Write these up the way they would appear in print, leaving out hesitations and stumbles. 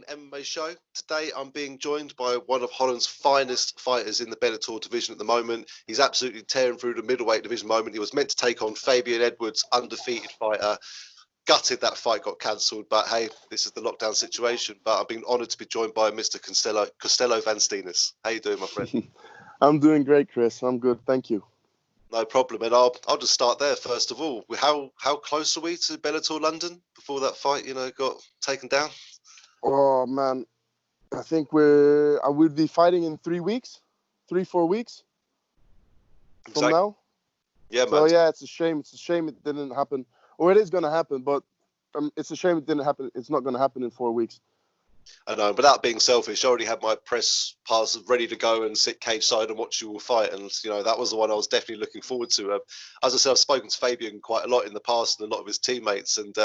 MMA show. Today I'm being joined by one of Holland's finest fighters in the Bellator division at the moment. He's absolutely tearing through the middleweight division moment. He was meant to take on Fabian Edwards, undefeated fighter. Gutted that fight got cancelled, but hey, this is the lockdown situation. But I've been honoured to be joined by Mr. Costello van Steenis. How you doing, my friend? I'm doing great, Chris. I'm good, thank you. No problem, and I'll just start there first of all. How close are we to Bellator London before that fight, got taken down? Oh man, I think I will be fighting in 3 weeks, 4 weeks from now. Yeah, man. So yeah, it's a shame. It's a shame it didn't happen, or it is gonna happen, but it's a shame it didn't happen. It's not gonna happen in 4 weeks. I know, but without being selfish, I already had my press pass ready to go and sit cage side and watch you all fight, and that was the one I was definitely looking forward to. As I said, I've spoken to Fabian quite a lot in the past and a lot of his teammates, and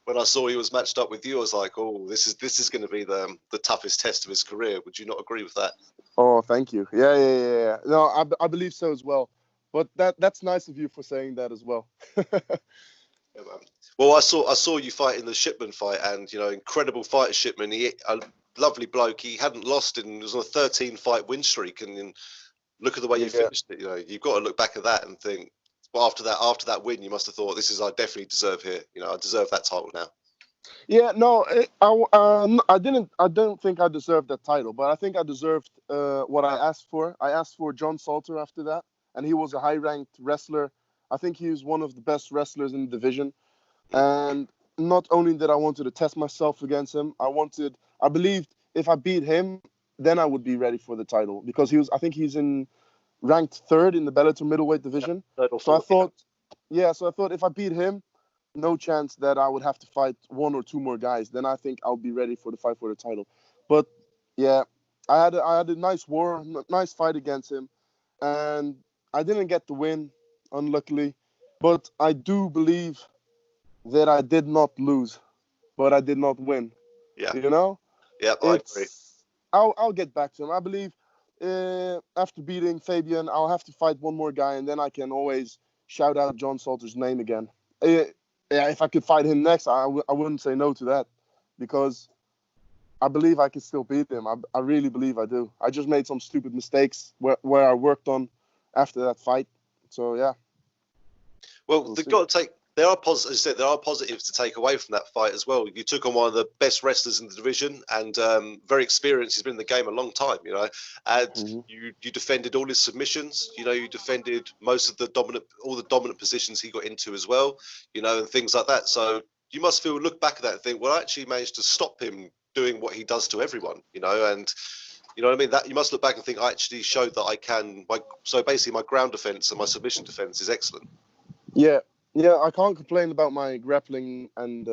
when I saw he was matched up with you, I was like, oh, this is going to be the toughest test of his career. Would you not agree with that? Oh, thank you. Yeah. No, I believe so as well. But that's nice of you for saying that as well. Yeah, man. Well, I saw you fight in the Shipman fight, and incredible fighter Shipman. He a lovely bloke. He hadn't lost and was on a 13-fight win streak. And look at the way you finished it. You've got to look back at that and think. Well, after that win, you must have thought, I definitely deserve here. I deserve that title now. Yeah, no, I don't think I deserved that title, but I think I deserved what I asked for. I asked for John Salter after that, and he was a high-ranked wrestler. I think he was one of the best wrestlers in the division. And not only did I wanted to test myself against him, I believed if I beat him, then I would be ready for the title, because I think he's ranked 3rd in the Bellator middleweight division. So I thought if I beat him, no chance that I would have to fight 1 or 2 more guys. Then I think I'll be ready for the fight for the title. But yeah, I had a nice fight against him, and I didn't get the win, unluckily. But I do believe that I did not lose, but I did not win. Yeah. Yeah, I agree. I'll get back to him. I believe after beating Fabian, I'll have to fight 1 more guy, and then I can always shout out John Salter's name again. If I could fight him next, I wouldn't say no to that, because I believe I can still beat him. I really believe I do. I just made some stupid mistakes where I worked on after that fight. So yeah. Well, there are positives to take away from that fight as well. You took on one of the best wrestlers in the division, and very experienced. He's been in the game a long time, and you defended all his submissions. You defended most of all the dominant positions he got into as well, and things like that. So you must look back at that and think, well, I actually managed to stop him doing what he does to everyone, and you know what I mean? That you must look back and think, I actually showed that I can. So basically, my ground defense and my submission defense is excellent. Yeah, I can't complain about my grappling and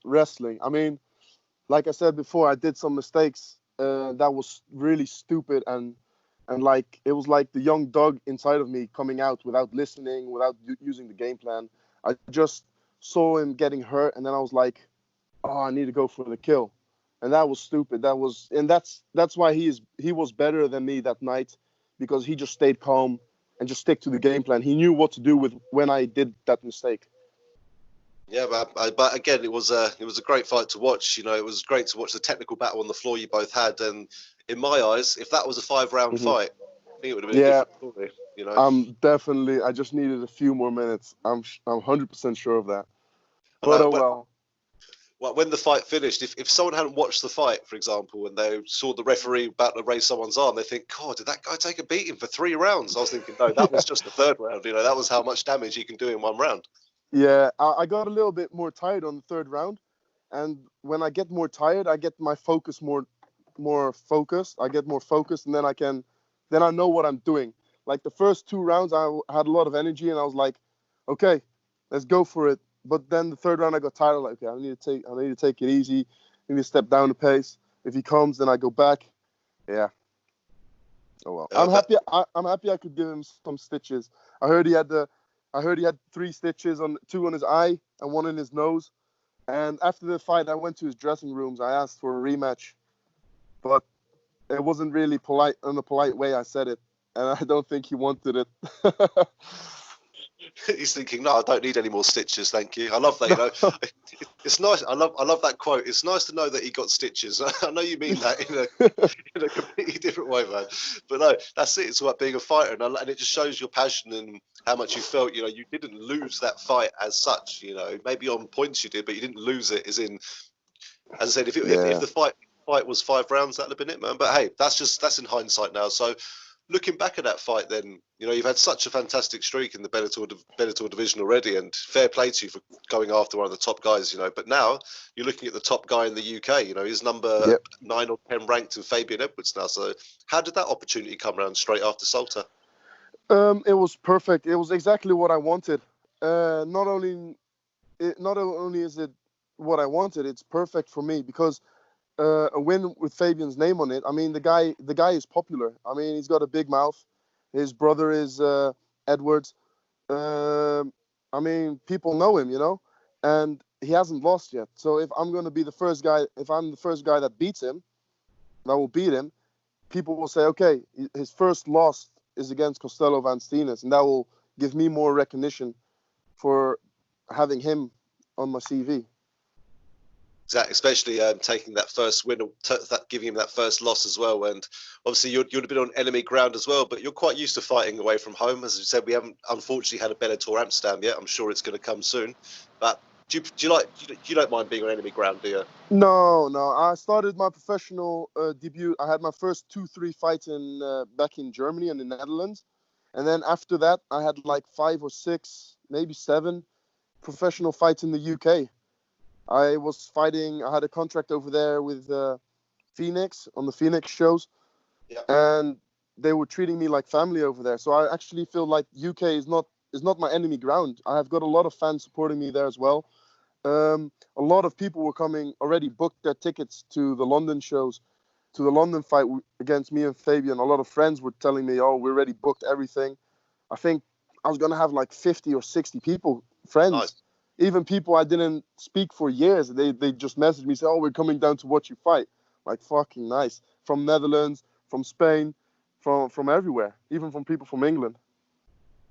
wrestling. I mean, like I said before, I did some mistakes that was really stupid, and like it was like the young dog inside of me coming out without listening, without using the game plan. I just saw him getting hurt, and then I was like, oh, I need to go for the kill. And that was stupid. That's why he was better than me that night, because he just stayed calm and just stick to the game plan. He knew what to do when I did that mistake. Yeah, but again, it was a great fight to watch. It was great to watch the technical battle on the floor you both had. And in my eyes, if that was a 5-round fight, I think it would have been a different story. Definitely. I just needed a few more minutes. I'm 100% sure of that. But well. Well, when the fight finished, if someone hadn't watched the fight, for example, and they saw the referee about to raise someone's arm, they think, God, did that guy take a beating for 3 rounds? I was thinking, no, that was just the 3rd round. That was how much damage he can do in 1 round. Yeah, I got a little bit more tired on the 3rd round. And when I get more tired, I get my focus more focused. I get more focused, and then I know what I'm doing. Like the first 2 rounds, I had a lot of energy, and I was like, okay, let's go for it. But then the 3rd round, I got tired. Like, okay, I need to take it easy. I need to step down the pace. If he comes, then I go back. Yeah. Oh well. I'm happy I could give him some stitches. I heard he had 3 stitches, 2 on his eye and 1 in his nose. And after the fight, I went to his dressing rooms. I asked for a rematch, but it wasn't really polite. In a polite way, I said it, and I don't think he wanted it. He's thinking, no, I don't need any more stitches, thank you. I love that. You know, it's nice. I love that quote. It's nice to know that he got stitches. I know you mean that in a completely different way, man. But no, that's it. It's about being a fighter, and it just shows your passion and how much you felt. You know, you didn't lose that fight as such. You know, maybe on points you did, but you didn't lose it. As I said, if the fight was 5 rounds, that'd have been it, man. But hey, that's in hindsight now. So looking back at that fight, then, you know, you've had such a fantastic streak in the Bellator division already, and fair play to you for going after one of the top guys, you know. But now you're looking at the top guy in the UK. You know, he's number 9 or 10 ranked in Fabian Edwards now. So how did that opportunity come around straight after Salter? It was perfect. It was exactly what I wanted. Not only is it what I wanted, it's perfect for me because a win with Fabian's name on it. I mean, the guy is popular. I mean, he's got a big mouth. His brother is Edwards. I mean, people know him, you know, and he hasn't lost yet. So if I'm the first guy that beats him, that will beat him, people will say, okay, his first loss is against Costello van Steenis, and that will give me more recognition for having him on my CV. Exactly, especially taking that first win, giving him that first loss as well. And obviously, you'd have been on enemy ground as well, but you're quite used to fighting away from home. As you said, we haven't unfortunately had a Bellator Amsterdam yet. I'm sure it's going to come soon. But you don't mind being on enemy ground, do you? No. I started my professional debut. I had my first 2-3 fights back in Germany and the Netherlands, and then after that, I had like 5 or 6, maybe 7 professional fights in the UK. I had a contract over there with Phoenix on the Phoenix shows, and they were treating me like family over there. So I actually feel like UK is not my enemy ground. I have got a lot of fans supporting me there as well. A lot of people were already booked their tickets to the London shows, to the London fight against me and Fabian. A lot of friends were telling me, oh, we already booked everything. I think I was going to have like 50 or 60 people, friends. Nice. Even people I didn't speak for years, they just messaged me, say, oh, we're coming down to watch you fight. Like, fucking nice. From Netherlands, from Spain, from everywhere, even from people from England.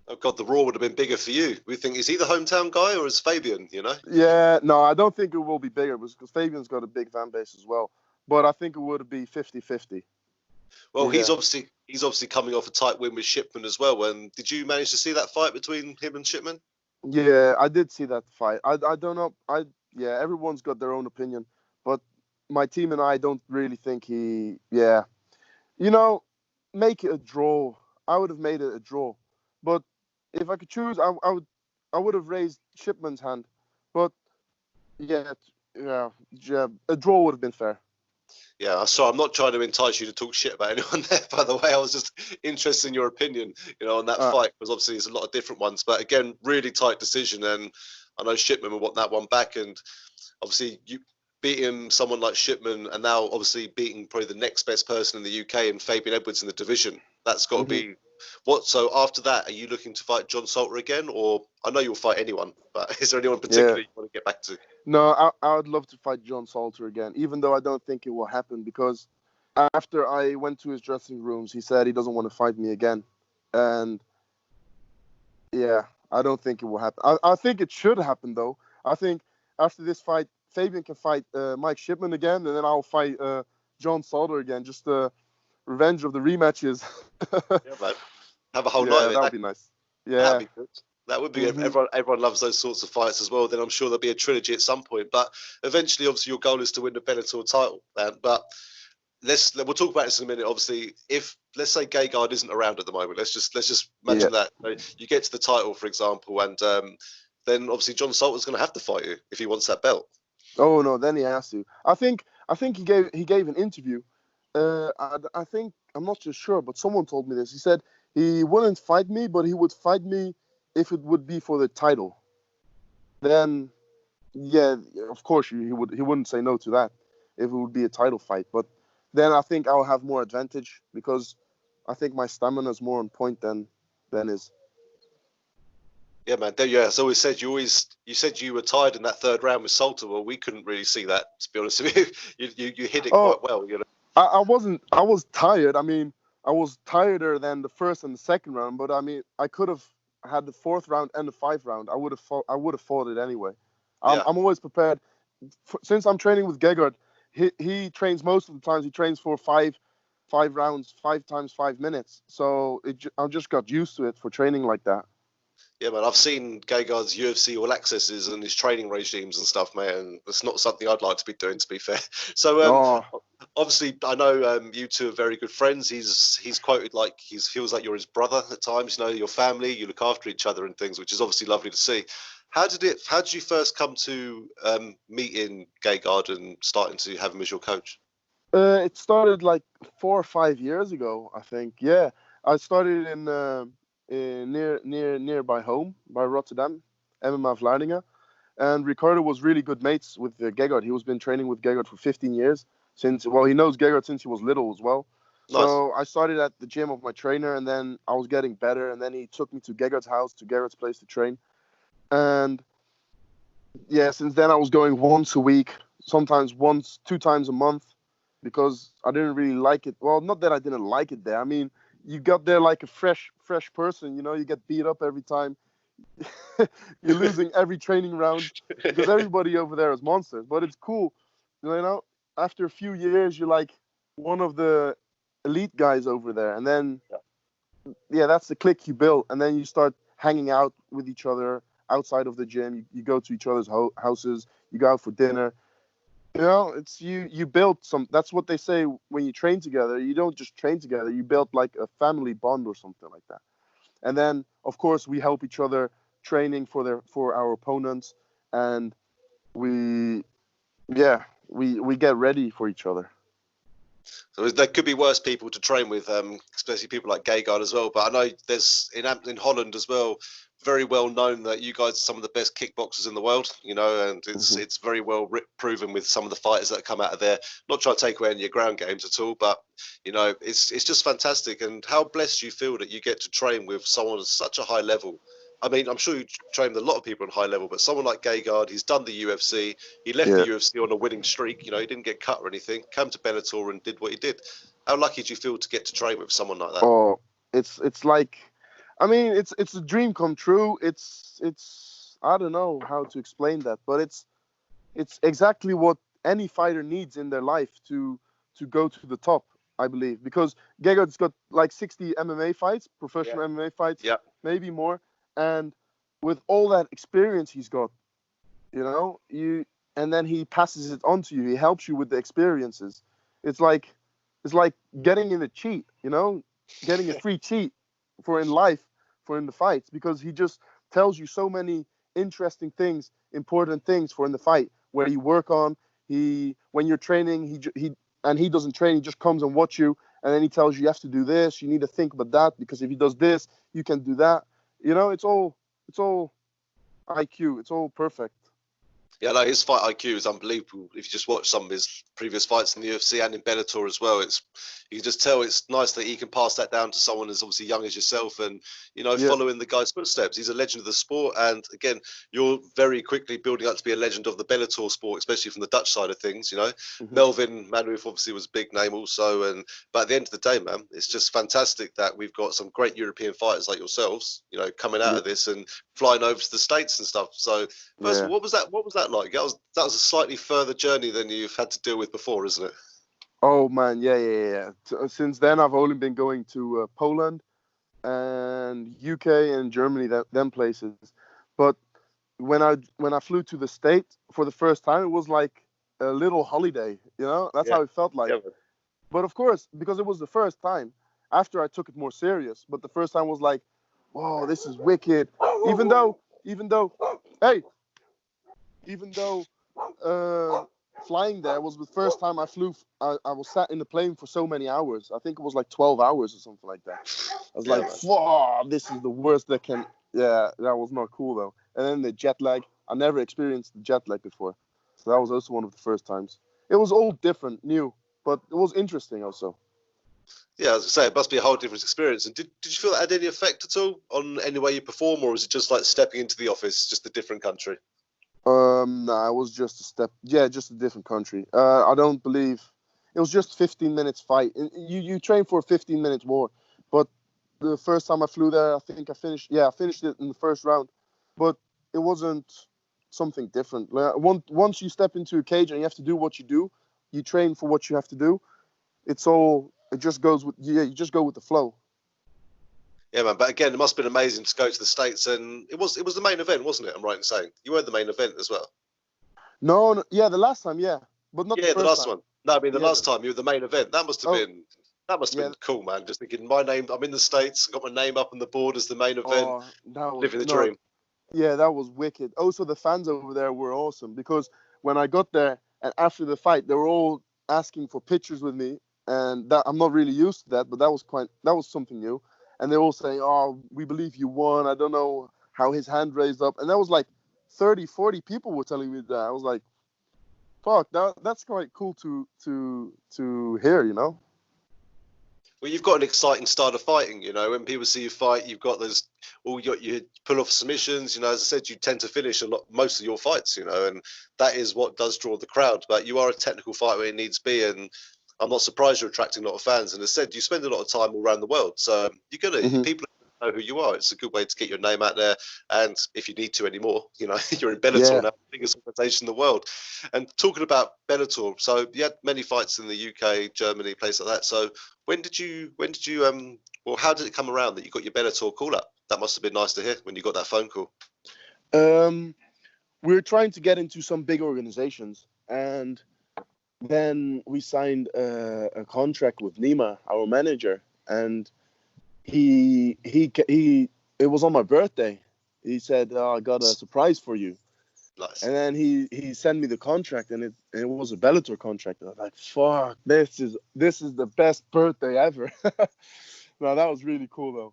Oh, God, the Raw would have been bigger for you. We think, is he the hometown guy or is Fabian, you know? Yeah, no, I don't think it will be bigger because Fabian's got a big fan base as well. But I think it would be 50-50. Well, he's obviously coming off a tight win with Shipman as well. And did you manage to see that fight between him and Shipman? Yeah, I did see that fight. I don't know. Everyone's got their own opinion, but my team and I don't really think you know, make it a draw. I would have made it a draw, but if I could choose, I would have raised Shipman's hand, but a draw would have been fair. Yeah, sorry, I'm not trying to entice you to talk shit about anyone there, by the way. I was just interested in your opinion, you know, on that fight, because obviously there's a lot of different ones. But again, really tight decision, and I know Shipman will want that one back. And obviously, you beating someone like Shipman, and now obviously beating probably the next best person in the UK and Fabian Edwards in the division. That's got to be what. So after that, are you looking to fight John Salter again, or I know you'll fight anyone, but is there anyone particularly you want to get back to? No, I would love to fight John Salter again, even though I don't think it will happen, because after I went to his dressing rooms, he said he doesn't want to fight me again. And yeah, I don't think it will happen. I think it should happen, though. I think after this fight, Fabian can fight Mike Shipman again, and then I'll fight John Salter again, just the revenge of the rematches. Yeah, man. Have a whole night of it. That would be nice. Yeah. That'd be good. That would be everyone loves those sorts of fights as well. Then I'm sure there'll be a trilogy at some point. But eventually, obviously, your goal is to win the Bellator title. But we'll talk about this in a minute. Obviously, if let's say Gegard isn't around at the moment, let's just imagine that you get to the title, for example, and then obviously John Salter's going to have to fight you if he wants that belt. Oh no, then he has to. I think he gave an interview. I think, I'm not too sure, but someone told me this. He said he wouldn't fight me, but he would fight me if it would be for the title. Then, yeah, of course he wouldn't say no to that if it would be a title fight. But then I think I'll have more advantage because I think my stamina is more on point than his. Yeah, man. Yeah, as always said, you said you were tired in that third round with Salter. Well, we couldn't really see that, to be honest with you. You hit it quite well, you know. I was tired. I mean, I was tireder than the first and the second round, but I mean, I could have had the 4th round and the 5th round, I would have fought it anyway. Yeah. I'm always prepared. Since I'm training with Gegard, he trains most of the times. He trains for five rounds, 5 times 5 minutes. So I just got used to it for training like that. Yeah, man, I've seen Gegard's UFC All Accesses and his training regimes and stuff, mate, and it's not something I'd like to be doing, to be fair. So, obviously, I know you two are very good friends. He's quoted like he feels like you're his brother at times. You know, your family, you look after each other and things, which is obviously lovely to see. How did you first come to meeting Gegard and starting to have him as your coach? It started like 4 or 5 years ago, I think. Yeah, I started in nearby home by Rotterdam, MMA Vlaardingen, and Ricardo was really good mates with Gegard. He was been training with Gegard for 15 years he knows Gegard since he was little as well. Nice. So I started at the gym of my trainer, and then I was getting better, and then he took me to Gegard's house, to Gegard's place to train, and yeah, since then I was going once a week, sometimes 2 times a month, because I didn't really like it. Well, not that I didn't like it there. I mean, you got there like a fresh person, you know, you get beat up every time. You're losing every training round because everybody over there is monsters. But it's cool, you know, after a few years, you're like one of the elite guys over there. And then, yeah, that's the clique you build. And then you start hanging out with each other outside of the gym. You go to each other's houses. You go out for dinner. You know, it's you build some. That's what they say when you train together. You don't just train together. You build like a family bond or something like that. And then, of course, we help each other training for our opponents, and we get ready for each other. So there could be worse people to train with, especially people like Gegard as well. But I know there's in Holland as well, very well known that you guys are some of the best kickboxers in the world, you know, and it's very well proven with some of the fighters that come out of there. Not trying to take away any of your ground games at all, but you know, it's just fantastic. And how blessed you feel that you get to train with someone at such a high level. I mean, I'm sure you train with a lot of people on high level, but someone like Gegard, he's done the UFC. He left the UFC on a winning streak. You know, he didn't get cut or anything. Came to Bellator and did what he did. How lucky do you feel to get to train with someone like that? Oh, it's like, I mean, it's a dream come true. It's I don't know how to explain that, but it's exactly what any fighter needs in their life to go to the top, I believe, because Gegard's got like 60 MMA fights, professional MMA fights, maybe more. And with all that experience he's got, you know, and then he passes it on to you. He helps you with the experiences. It's like getting in a cheat, you know, getting a free cheat for in life, for in the fights, because he just tells you so many interesting things, important things for in the fight, where you work on. When you're training, he doesn't train. He just comes and watch you, and then he tells you have to do this. You need to think about that, because if he does this, you can do that. You know, it's all IQ. It's all perfect. Yeah, no, his fight IQ is unbelievable. If you just watch some of his previous fights in the UFC and in Bellator as well, you can just tell it's nice that he can pass that down to someone as obviously young as yourself and, you know, following the guy's footsteps. He's a legend of the sport. And again, you're very quickly building up to be a legend of the Bellator sport, especially from the Dutch side of things, you know. Melvin Manhoef obviously was a big name also. But at the end of the day, man, it's just fantastic that we've got some great European fighters like yourselves, you know, coming out of this and flying over to the States and stuff. So first of all, what was that like? That was a slightly further journey than you've had to deal with before, isn't it? Oh man, yeah. Since then, I've only been going to Poland and UK and Germany, them places. But when I flew to the States for the first time, it was like a little holiday. You know, that's how it felt like. Yeah. But of course, because it was the first time, after I took it more serious. But the first time was like, whoa, this is wicked. Even though flying there was the first time I flew. I was sat in the plane for so many hours. I think it was like 12 hours or something like that. I was like, whoa, this is the worst that can. Yeah, that was not cool though. And then the jet lag. I never experienced the jet lag before. So that was also one of the first times. It was all different, new, but it was interesting also. Yeah, as I say, it must be a whole different experience. And did you feel that had any effect at all on any way you perform, or was it just like stepping into the office, just a different country? No, it was just a step. Yeah, just a different country. I don't believe it was just 15 minutes fight. You train for 15 minutes more, but the first time I flew there, I think I finished it in the first round, but it wasn't something different. Like, once you step into a cage and you have to do what you do, you train for what you have to do. It just goes with, you just go with the flow. Yeah, man. But again, it must have been amazing to go to the States, and it was the main event, wasn't it? I'm right in saying you were the main event as well. No, yeah, the last time, yeah, but not the Yeah, the first last time. one. No, I mean the Yeah, last time you were the main event. That must have been yeah. cool, man. Just thinking my name. I'm in the States. Got my name up on the board as the main event. Oh, that was Living the no, dream. yeah, that was wicked. Also, the fans over there were awesome because when I got there and after the fight, they were all asking for pictures with me, and that I'm not really used to that, but that was something new. And they all saying, "Oh, we believe you won." I don't know how his hand raised up, and that was like 30, 40 people were telling me that. I was like, "Fuck, that's quite cool to hear," you know? Well, you've got an exciting style of fighting. You know, when people see you fight, you've got those. Well, you pull off submissions. You know, as I said, you tend to finish most of your fights. You know, and that is what does draw the crowd. But you are a technical fighter where it needs to be, and I'm not surprised you're attracting a lot of fans. And as I said, you spend a lot of time all around the world, so people know who you are. It's a good way to get your name out there. And if you need to anymore, you know, you're in Bellator Yeah. now, the biggest organization in the world. And talking about Bellator, so you had many fights in the UK, Germany, places like that. So when did you well, how did it come around that you got your Bellator call up? That must have been nice to hear when you got that phone call. We're trying to get into some big organizations, and then we signed a contract with Nima, our manager, and he it was on my birthday. He said, "Oh, I got a surprise for you." Nice. And then he sent me the contract, and it was a Bellator contract. I was like, "Fuck, this is the best birthday ever." No, that was really cool though.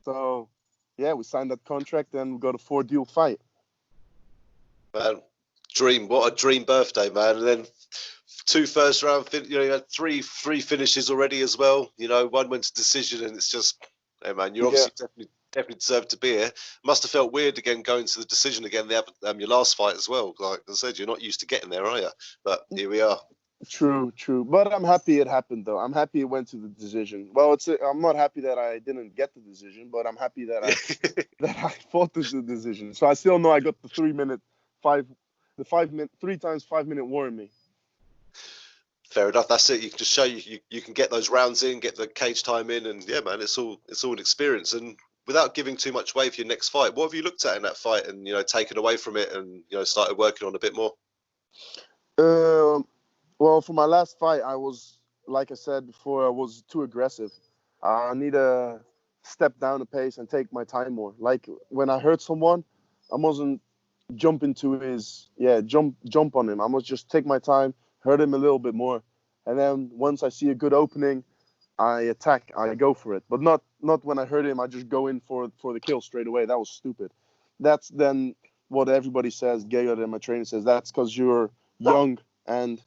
So, yeah, we signed that contract and we got a 4-deal fight. Man, what a dream birthday, man. And then 2 first round, you know, you had three finishes already as well. You know, one went to decision, and it's just, hey man, you're obviously definitely deserved to be here. Must have felt weird again going to the decision again. Your last fight as well. Like I said, you're not used to getting there, are you? But here we are. True. But I'm happy it happened though. I'm happy it went to the decision. Well, I'm not happy that I didn't get the decision, but I'm happy that I fought the decision. So I still know I got the 3 minute 3 times 5 minute war in me. Fair enough. That's it. You can just show you can get those rounds in, get the cage time in, and yeah, man, it's all an experience. And without giving too much away for your next fight, what have you looked at in that fight, and you know, taken away from it, and you know, started working on a bit more? Well, for my last fight, I was, like I said before, I was too aggressive. I need to step down the pace and take my time more. Like when I hurt someone, I mustn't jump into jump on him. I must just take my time, hurt him a little bit more, and then once I see a good opening, I attack. I go for it. But not when I hurt him. I just go in for the kill straight away. That was stupid. That's then what everybody says. Gegard and my trainer says that's because you're young and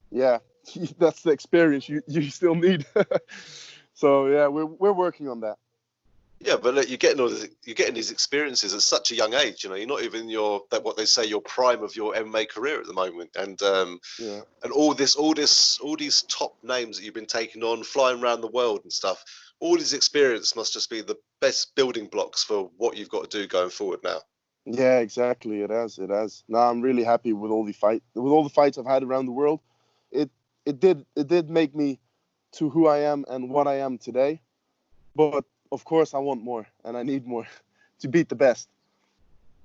yeah, that's the experience you still need. So yeah, we're working on that. Yeah, but look, you're getting these experiences at such a young age. You know, you're not even what they say your prime of your MMA career at the moment, and and all these top names that you've been taking on, flying around the world and stuff. All this experience must just be the best building blocks for what you've got to do going forward now. Yeah, exactly. It has. Now I'm really happy with all the fights I've had around the world. It did make me to who I am and what I am today. But of course, I want more and I need more to beat the best.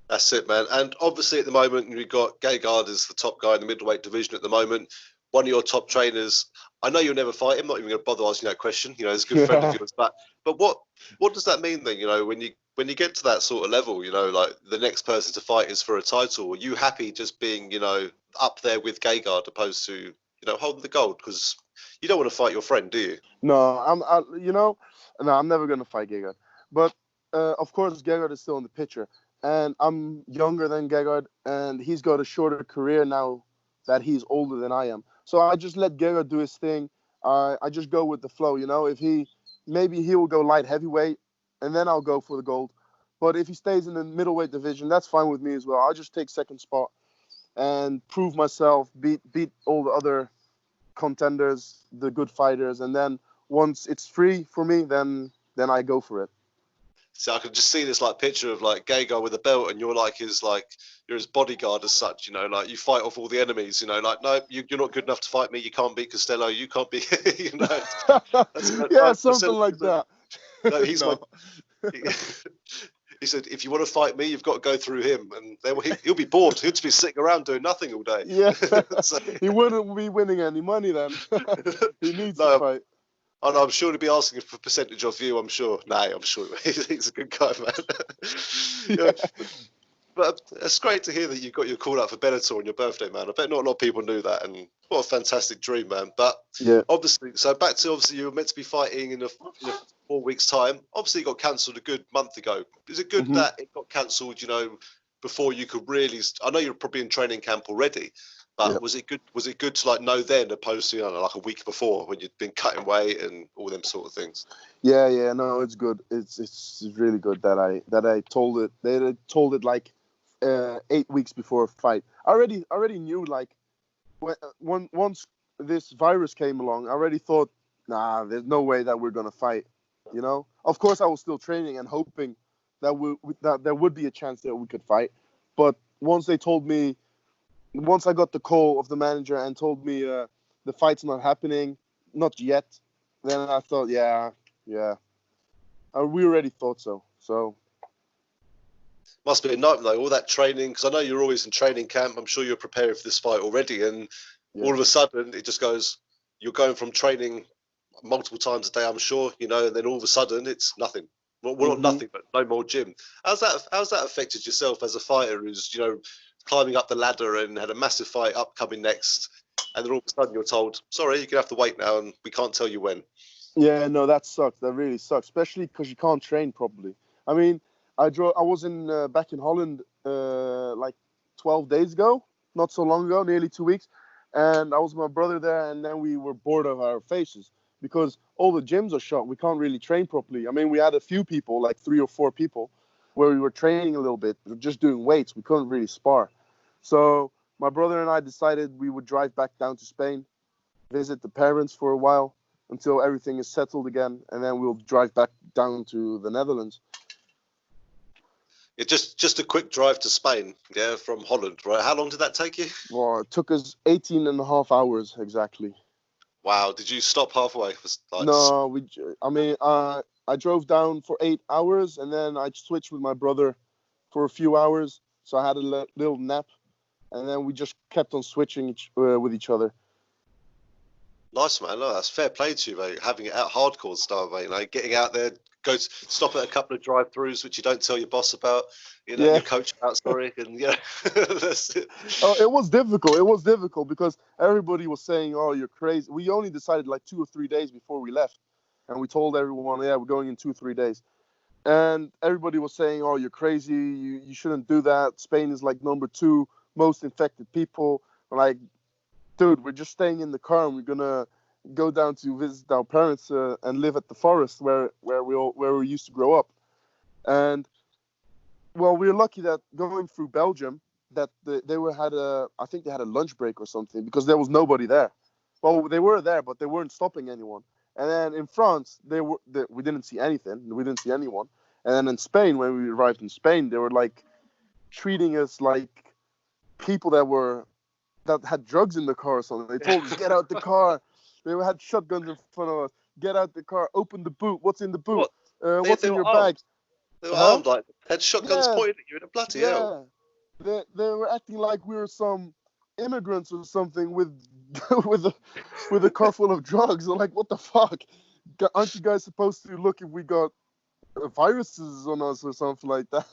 That's it, man. And obviously, at the moment, we've got Gegard as the top guy in the middleweight division at the moment. One of your top trainers. I know you'll never fight him. Not even going to bother asking that question. You know, he's a good friend of yours. But what does that mean then? You know, when you get to that sort of level, you know, like the next person to fight is for a title. Are you happy just being, you know, up there with Gegard opposed to, you know, holding the gold? Because you don't want to fight your friend, do you? No, I'm never gonna fight Gegard. But of course, Gegard is still in the picture, and I'm younger than Gegard, and he's got a shorter career now that he's older than I am. So I just let Gegard do his thing. I just go with the flow, you know. If maybe he will go light heavyweight, and then I'll go for the gold. But if he stays in the middleweight division, that's fine with me as well. I'll just take second spot and prove myself, beat all the other contenders, the good fighters, and then once it's free for me, then then I go for it. So I can just see this like picture of like Gegard with a belt, and you're his bodyguard as such, you know, like you fight off all the enemies, you know, like no, you're not good enough to fight me. You can't beat Costello. You can't be, you know. Yeah, something like that. No, he's No. He said, if you want to fight me, you've got to go through him, and then he'll be bored. He'll just be sitting around doing nothing all day. Yeah, So, he wouldn't be winning any money then. He needs to fight. I'm sure he'll be asking for a percentage of you. I'm sure. I'm sure he's a good guy, man. Yeah. But it's great to hear that you got your call out for Bellator on your birthday, man. I bet not a lot of people knew that, and what a fantastic dream, man. But yeah, obviously, you were meant to be fighting in a 4 weeks' time. Obviously, it got cancelled a good month ago. Is it good that it got cancelled, you know, before you could really? I know you're probably in training camp already, but was it good? Was it good to like know then, opposed to, you know, like a week before when you'd been cutting weight and all them sort of things? Yeah. No, it's good. It's really good that I told it. They told it like 8 weeks before a fight. I already knew, like, once this virus came along, I already thought, nah, there's no way that we're gonna fight. You know, of course I was still training and hoping that that there would be a chance that we could fight. But once I got the call of the manager and told me the fight's not happening, not yet, then I thought, yeah, we already thought so. So. Must be a nightmare though, all that training, because I know you're always in training camp. I'm sure you're preparing for this fight already, and all of a sudden it just goes, you're going from training multiple times a day, I'm sure, you know, and then all of a sudden it's nothing. Well, not nothing, but no more gym. How's that affected yourself as a fighter who's, you know, climbing up the ladder and had a massive fight upcoming next, and then all of a sudden you're told, sorry, you're gonna have to wait now, and we can't tell you when? Yeah, no, that sucks. That really sucks, especially because you can't train properly. I mean, I was back in Holland like 12 days ago, not so long ago, nearly 2 weeks, and I was with my brother there, and then we were bored of our faces because all the gyms are shut. We can't really train properly. I mean, we had a few people, like 3 or 4 people, where we were training a little bit, just doing weights. We couldn't really spar. So my brother and I decided we would drive back down to Spain, visit the parents for a while until everything is settled again, and then we'll drive back down to the Netherlands. Yeah, just a quick drive to Spain, yeah, from Holland, right? How long did that take you? Well, it took us 18 and a half hours exactly. Wow, did you stop halfway? No, I drove down for 8 hours, and then I switched with my brother for a few hours, so I had a little nap, and then we just kept on switching with each other. Nice, man. No, that's fair play to you, mate. Having it out hardcore style, mate. Like getting out there, stop at a couple of drive-throughs, which you don't tell your boss about. You know, your coach out, sorry, and yeah, that's it. Oh, it was difficult. It was difficult because everybody was saying, "Oh, you're crazy." We only decided like 2 or 3 days before we left, and we told everyone, "Yeah, we're going in 2 or 3 days." And everybody was saying, "Oh, you're crazy. You shouldn't do that. Spain is like number 2 most infected people." Like, dude, we're just staying in the car and we're gonna go down to visit our parents and live at the forest where we used to grow up. And well, we're lucky that going through Belgium that I think they had a lunch break or something because there was nobody there. Well, they were there, but they weren't stopping anyone. And then in France, we didn't see anything. We didn't see anyone. And then in Spain, when we arrived in Spain, they were like treating us like people that had drugs in the car or something. They told us, get out the car. They had shotguns in front of us. Get out the car. Open the boot. What's in the boot? What's in your bag? They were armed, like had shotguns pointed at you in a bloody hell. They were acting like we were some immigrants or something with with a car full of drugs. They're like, what the fuck? Aren't you guys supposed to look if we got viruses on us or something like that?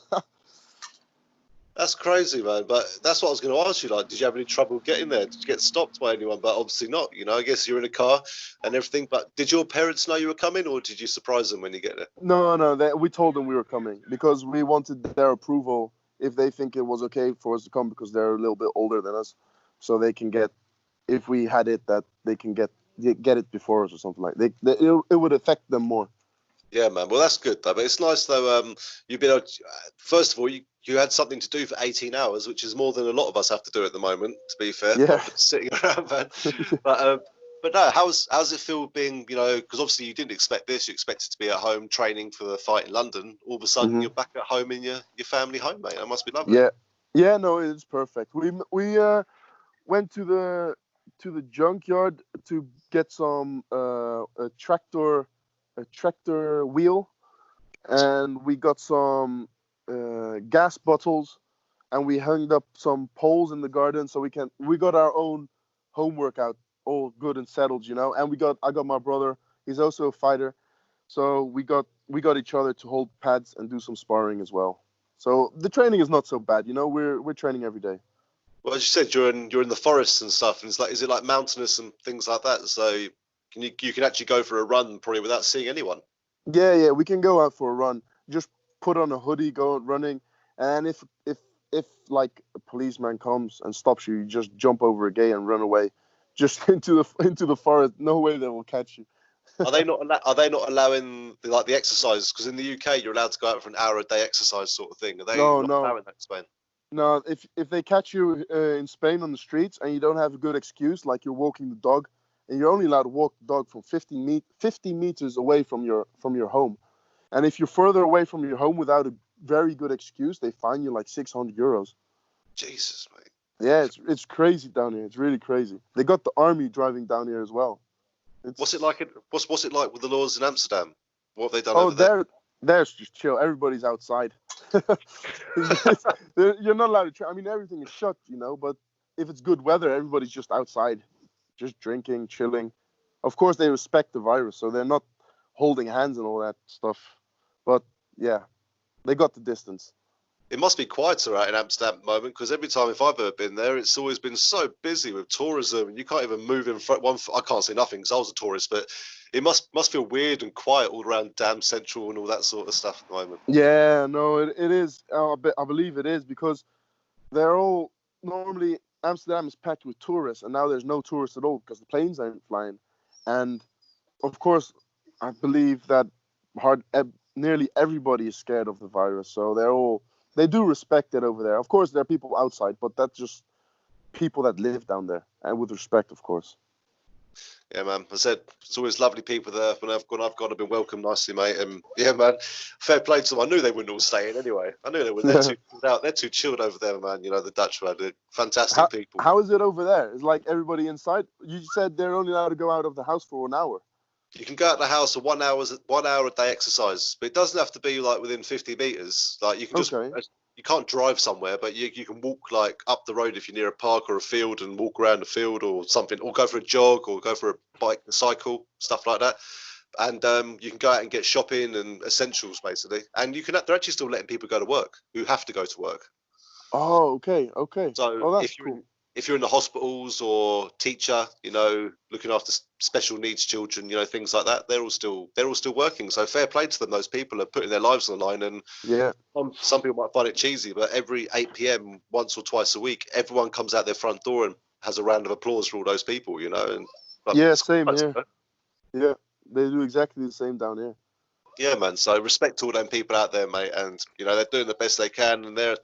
That's crazy, man. But that's what I was going to ask you. Like, did you have any trouble getting there? Did you get stopped by anyone? But obviously not. You know, I guess you're in a car and everything. But did your parents know you were coming, or did you surprise them when you get there? No. We told them we were coming because we wanted their approval if they think it was okay for us to come because they're a little bit older than us, so they can get, if we had it, that they can get it before us or something like that. It would affect them more. Yeah, man. Well, that's good though. But it's nice though. You've been able to, first of all, you had something to do for 18 hours, which is more than a lot of us have to do at the moment, to be fair. Yeah. Sitting around, man. But But no, how's it feel being, because obviously you didn't expect this. You expected to be at home training for the fight in London. All of a sudden, you're back at home in your family home, mate. That must be lovely. Yeah, no, it's perfect. We went to the junkyard to get some a tractor wheel, and we got some gas bottles, and we hung up some poles in the garden so we got our own home workout all good and settled, and I got my brother, he's also a fighter, so we got each other to hold pads and do some sparring as well. So the training is not so bad, we're training every day. Well, as you said, you're in the forests and stuff, and is it like mountainous and things like that? So you can actually go for a run probably without seeing anyone. Yeah, we can go out for a run. Just put on a hoodie, go out running, and if like a policeman comes and stops you, you just jump over a gate and run away, just into the forest. No way they will catch you. Are they not allowing the exercise? Because in the UK you're allowed to go out for an hour a day exercise sort of thing. Are they not allowing that in Spain? No, if they catch you in Spain on the streets and you don't have a good excuse, like you're walking the dog, and you're only allowed to walk the dog from 50 meters away from your home, and if you're further away from your home without a very good excuse, they fine you like €600. Jesus, mate. Yeah, it's crazy down here. It's really crazy. They got the army driving down here as well. What's it like? What's it like with the laws in Amsterdam? What have they done over there? There's just chill. Everybody's outside. You're not allowed to. I mean, everything is shut, But if it's good weather, everybody's just outside, just drinking, chilling. Of course, they respect the virus, so they're not holding hands and all that stuff. But yeah, they got the distance. It must be quieter out in Amsterdam at the moment, because every time if I've ever been there, it's always been so busy with tourism, and you can't even move in front. I can't say nothing because I was a tourist, but it must feel weird and quiet all around Dam Central and all that sort of stuff at the moment. Yeah, no, it is. I believe it is, because they're all normally Amsterdam is packed with tourists, and now there's no tourists at all because the planes aren't flying. And of course, I believe that nearly everybody is scared of the virus, so they do respect it over there. Of course, there are people outside, but that's just people that live down there, and with respect, of course. Yeah, man. I said it's always lovely people there. When I've gone, I've been welcomed nicely, mate. And yeah, man, fair play to them. I knew they wouldn't all stay in anyway. I knew they were. They're too chilled out. They're too chilled over there, man. The Dutch, man. They're fantastic people. How is it over there? Is like everybody inside? You said they're only allowed to go out of the house for 1 hour. You can go out of the house for 1 hour a day exercise, but it doesn't have to be like within 50 meters. Like you can just. Okay. You can't drive somewhere, but you can walk like up the road if you're near a park or a field, and walk around the field or something, or go for a jog or go for a cycle, stuff like that. And you can go out and get shopping and essentials basically. And they're actually still letting people go to work who have to go to work. Oh, okay. So if you're in the hospitals or teacher, looking after special needs children, things like that, they're all still working. So fair play to them. Those people are putting their lives on the line. And yeah, some people might find it cheesy, but every 8 p.m. once or twice a week, everyone comes out their front door and has a round of applause for all those people. And yeah, same here. Yeah, they do exactly the same down here. Yeah, man. So respect to all them people out there, mate. And they're doing the best they can, and they're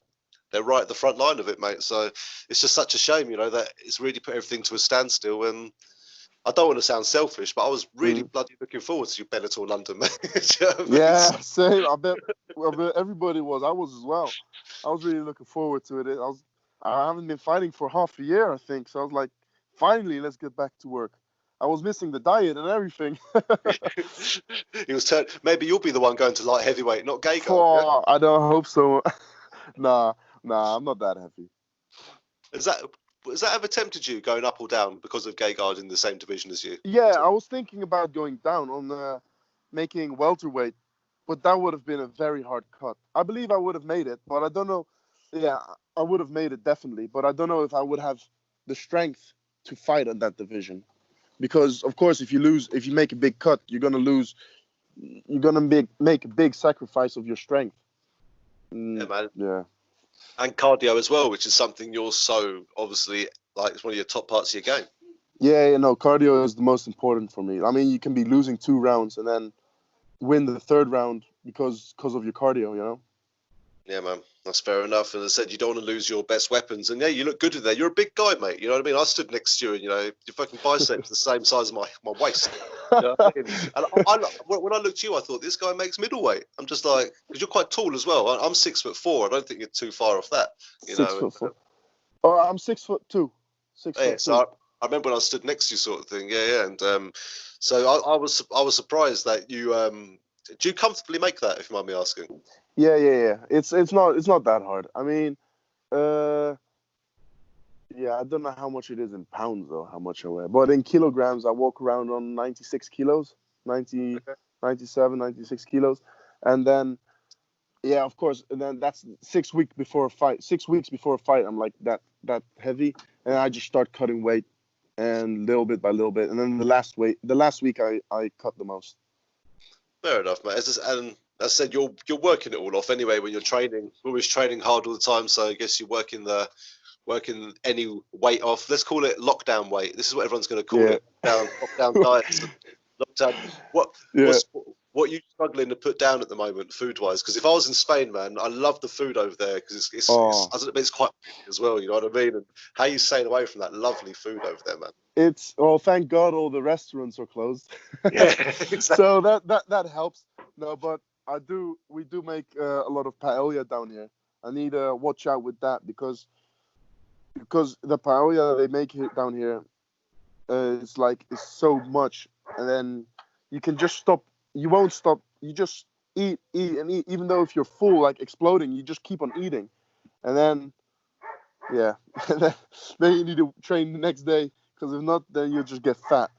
right at the front line of it, mate. So it's just such a shame, that it's really put everything to a standstill. And I don't want to sound selfish, but I was really bloody looking forward to Bellator London, mate. Yeah, same. I bet everybody was. I was as well. I was really looking forward to it. I haven't been fighting for half a year, I think. So I was like, finally, let's get back to work. I was missing the diet and everything. Maybe you'll be the one going to light heavyweight, not Gegard. Oh, yeah? I don't hope so. Nah, I'm not that heavy. Has that ever tempted you going up or down because of Gegard in the same division as you? Yeah, I was thinking about going down on making welterweight, but that would have been a very hard cut. I believe I would have made it, but I don't know. Yeah, I would have made it definitely, but I don't know if I would have the strength to fight in that division. Because of course, if you make a big cut, you're gonna lose. You're gonna make a big sacrifice of your strength. Yeah, man. Yeah. And cardio as well, which is something you're so obviously like it's one of your top parts of your game. Yeah, cardio is the most important for me. I mean, you can be losing 2 rounds and then win the 3rd round because of your cardio, Yeah, man, that's fair enough. And as I said, you don't want to lose your best weapons. And yeah, you look good in there. You're a big guy, mate. You know what I mean? I stood next to you, and your fucking biceps the same size as my waist. You know what I mean? And when I looked at you, I thought this guy makes middleweight. I'm just like, because you're quite tall as well. I'm 6'4". I don't think you're too far off that. 6'4". Oh, I'm 6'2". 6'2". Yeah, so I remember when I stood next to you, sort of thing. Yeah. And so I was surprised that you do you comfortably make that, if you mind me asking? Yeah. It's not that hard. I mean, yeah, I don't know how much it is in pounds though, how much I weigh. But in kilograms, I walk around on 96 kilos, 90, 97, 96 kilos. And then, yeah, of course, and then that's 6 weeks before a fight. 6 weeks before a fight, I'm like that heavy. And I just start cutting weight and little bit by little bit. And then the last week, I cut the most. Fair enough, mate. And as I said, you're working it all off anyway when you're training. We're always training hard all the time, so I guess you're working any weight off. Let's call it lockdown weight. This is what everyone's going to call it. Lockdown diets. Lockdown. What are you struggling to put down at the moment, food-wise? Because if I was in Spain, man, I love the food over there because it's quite as well. You know what I mean? And how you staying away from that lovely food over there, man? Thank God all the restaurants are closed. Yeah, exactly. So that helps. No, but we do make a lot of paella down here. I need to watch out with that because the paella they make down here it's so much, and then you can just stop. You won't stop. You just eat and eat. Even though if you're full, like exploding, you just keep on eating, and then then you need to train the next day because if not, then you'll just get fat.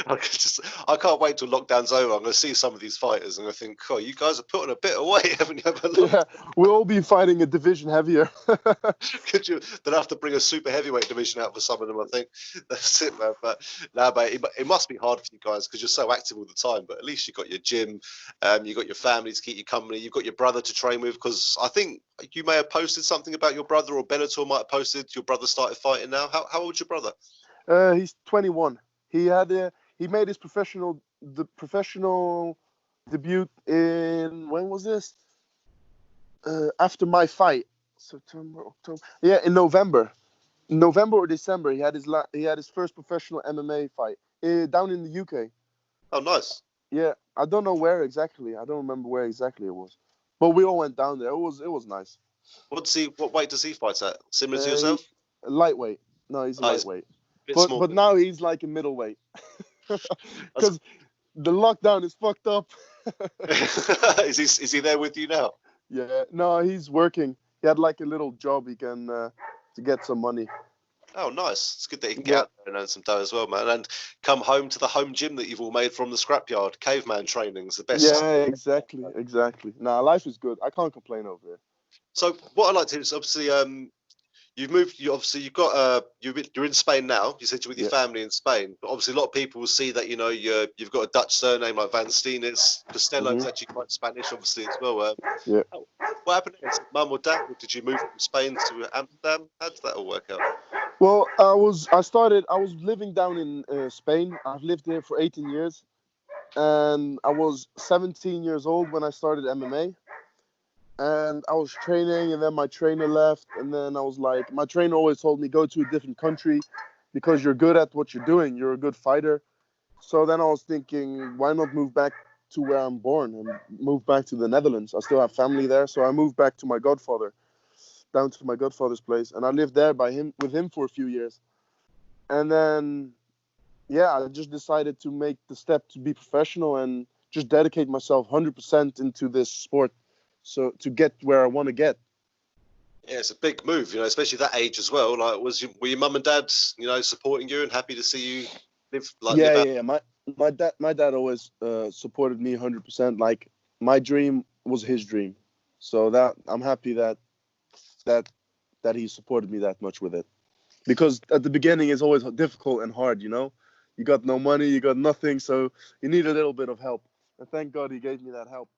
I can't wait till lockdown's over. I'm going to see some of these fighters and I think, oh, you guys are putting a bit of weight, haven't you? Yeah, we'll all be fighting a division heavier. Could you? They'll have to bring a super heavyweight division out for some of them, I think. That's it, man. But no, mate, it must be hard for you guys because you're so active all the time. But at least you've got your gym, you've got your family to keep you company, you've got your brother to train with. Because I think you may have posted something about your brother, or Bellator might have posted your brother started fighting now. How old's your brother? He's 21. He made his professional debut in, when was this? After my fight, September, October. Yeah, in November or December. He had his first professional MMA fight down in the UK. Oh, nice. Yeah, I don't know where exactly. I don't remember where exactly it was, but we all went down there. It was nice. What weight does he fight at? Similar to yourself? Lightweight. No, he's lightweight. But now he's like a middleweight because the lockdown is fucked up. Is he there with you now? Yeah, no, he's working. He had like a little job he can to get some money. Oh, nice. It's good that he can get out there and earn some dough as well, man. And come home to the home gym that you've all made from the scrapyard. Caveman training's the best. Yeah, exactly. Nah, life is good. I can't complain over here. So what I'd like to do is obviously you've moved. You're in Spain now. You said you're with your family in Spain, but obviously a lot of people will see that you've got a Dutch surname like Van Steenis. Costello is actually quite Spanish, obviously as well. What happened? Is it mum or dad? Or did you move from Spain to Amsterdam? How did that all work out? Well, I was living down in Spain. I've lived there for 18 years, and I was 17 years old when I started MMA. And I was training, and then my trainer left, and then I was like, my trainer always told me, go to a different country because you're good at what you're doing. You're a good fighter. So then I was thinking, why not move back to where I'm born and move back to the Netherlands? I still have family there. So I moved back to my godfather, down to my godfather's place. And I lived there with him for a few years. And then, I just decided to make the step to be professional and just dedicate myself 100% into this sport. So to get where I want to get. Yeah, it's a big move, especially that age as well. Like, were your mum and dad, supporting you and happy to see you live? Yeah. My dad always supported me 100%. Like, my dream was his dream, so that I'm happy that he supported me that much with it. Because at the beginning it's always difficult and hard, You got no money, you got nothing, so you need a little bit of help. And thank God he gave me that help.